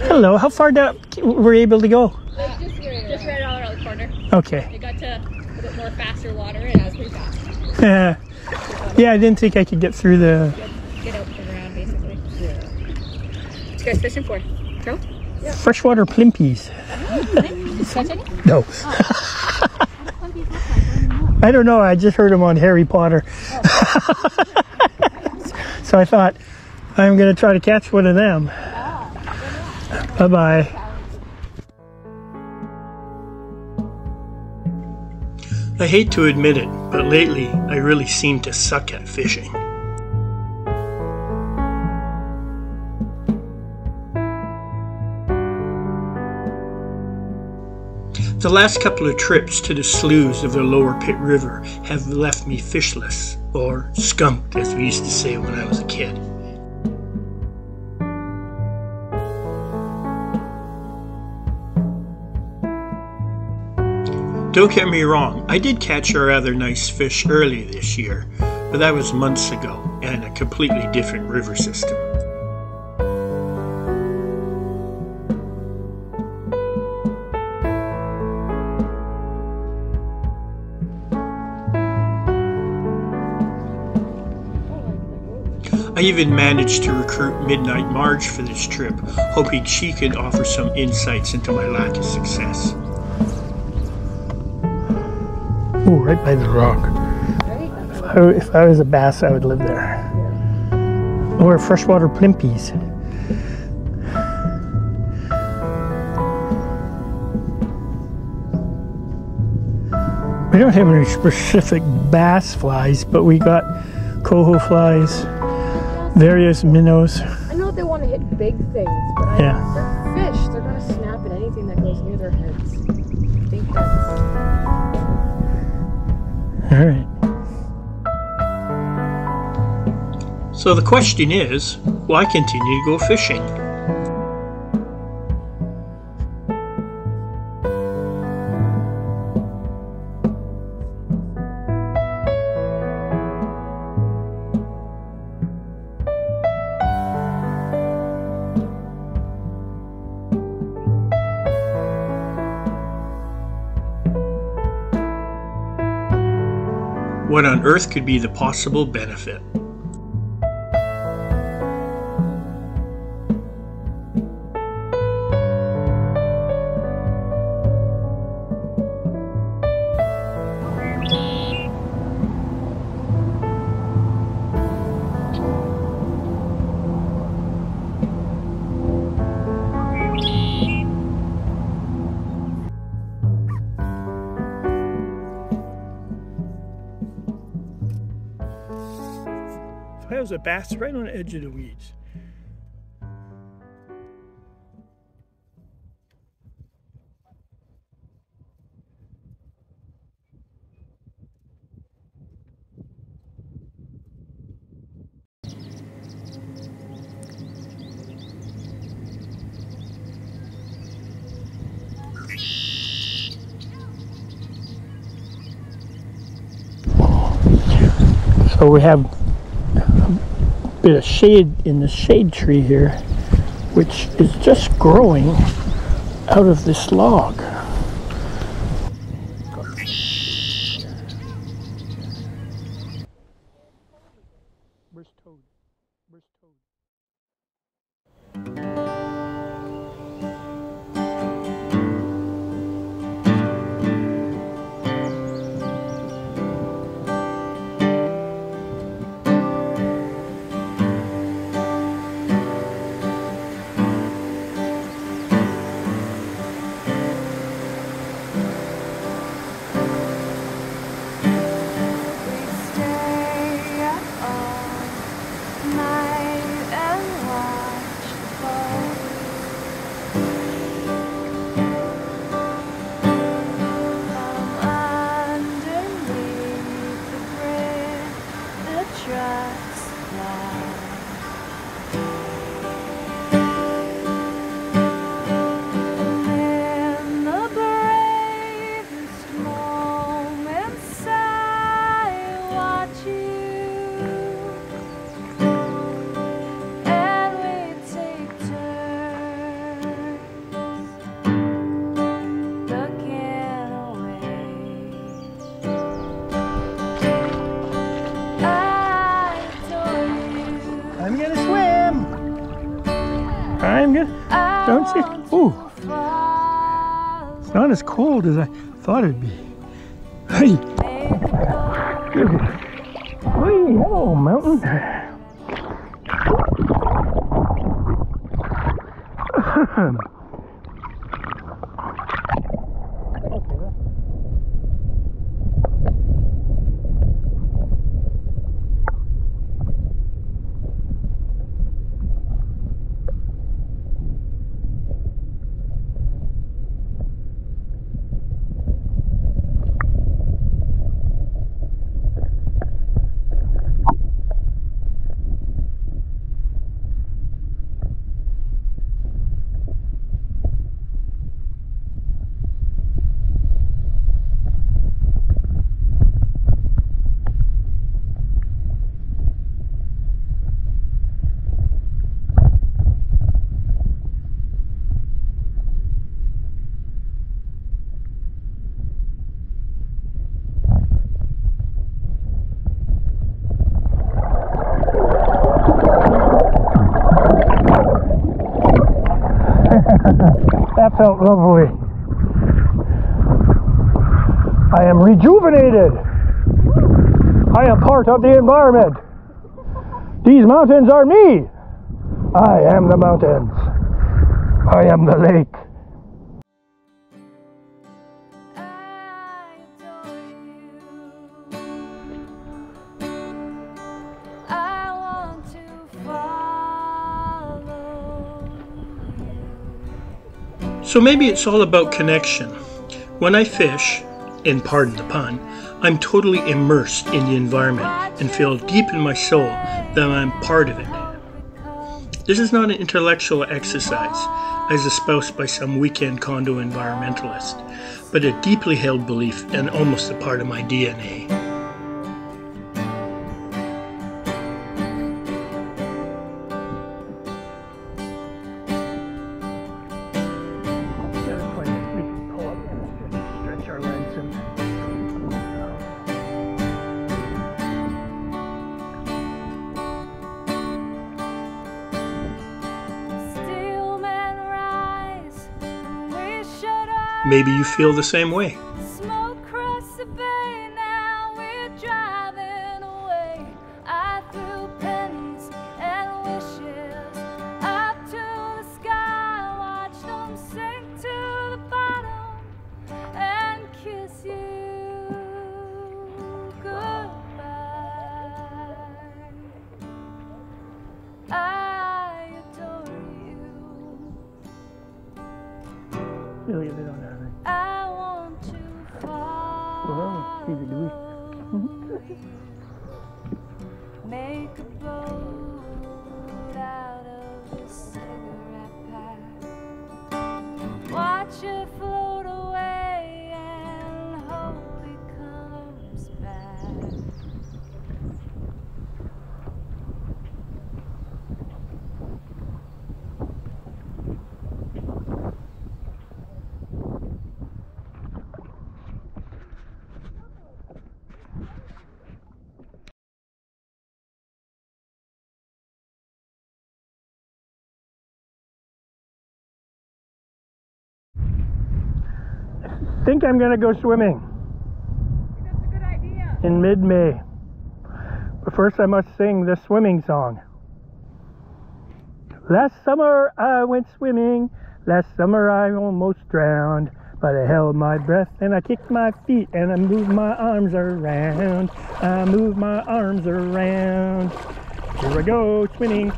Hello. How far down were you able to go? Just right around the corner. Okay. It got to a bit more faster water, and I was pretty fast. Yeah, I didn't think I could get through the... Get out and around, basically. Yeah. What you guys fishing for? Trout? Yeah. Freshwater plimpies. Did you catch any? No. I don't know. I just heard them on Harry Potter. So I thought, I'm going to try to catch one of them. Bye-bye. I hate to admit it, but lately I really seem to suck at fishing. The last couple of trips to the sloughs of the lower Pit River have left me fishless, or skunked as we used to say when I was a kid. Don't get me wrong, I did catch a rather nice fish early this year, but that was months ago and a completely different river system. I even managed to recruit Midnight Marge for this trip, hoping she could offer some insights into my lack of success. Oh, right by the rock. If I was a bass, I would live there. Or freshwater plimpies. We don't have any specific bass flies, but we got coho flies, various minnows. I know they want to hit big things, but they're fish. They're going to snap at anything that goes near their heads. I think that's... All right. So the question is, why continue to go fishing? What on earth could be the possible benefit? That was a bass right on the edge of the weeds. So we have bit of shade in the shade tree here, which is just growing out of this log. Where's Toad? Where's Toad? I'm gonna swim. I'm gonna, don't you? Ooh. It's not as cold as I thought it'd be. Hey. Hey, hello, mountain. That felt lovely. I am rejuvenated. I am part of the environment. These mountains are me. I am the mountains. I am the lake. So maybe it's all about connection. When I fish, and pardon the pun, I'm totally immersed in the environment and feel deep in my soul that I'm part of it. This is not an intellectual exercise, as espoused by some weekend condo environmentalist, but a deeply held belief and almost a part of my DNA. Maybe you feel the same way. Smoke across the bay, now we're driving away. I threw pennies and wishes up to the sky, watched them sink to the bottom and kiss you goodbye. I adore you. Feel you, they don't have it. I want to follow. Make a boat out of a cigarette pack. Watch it float away and hope it comes back. I think I'm gonna go swimming. That's a good idea. In mid-May. But first I must sing the swimming song. Last summer I went swimming. Last summer I almost drowned. But I held my breath and I kicked my feet and I moved my arms around. I moved my arms around. Here I go swimming.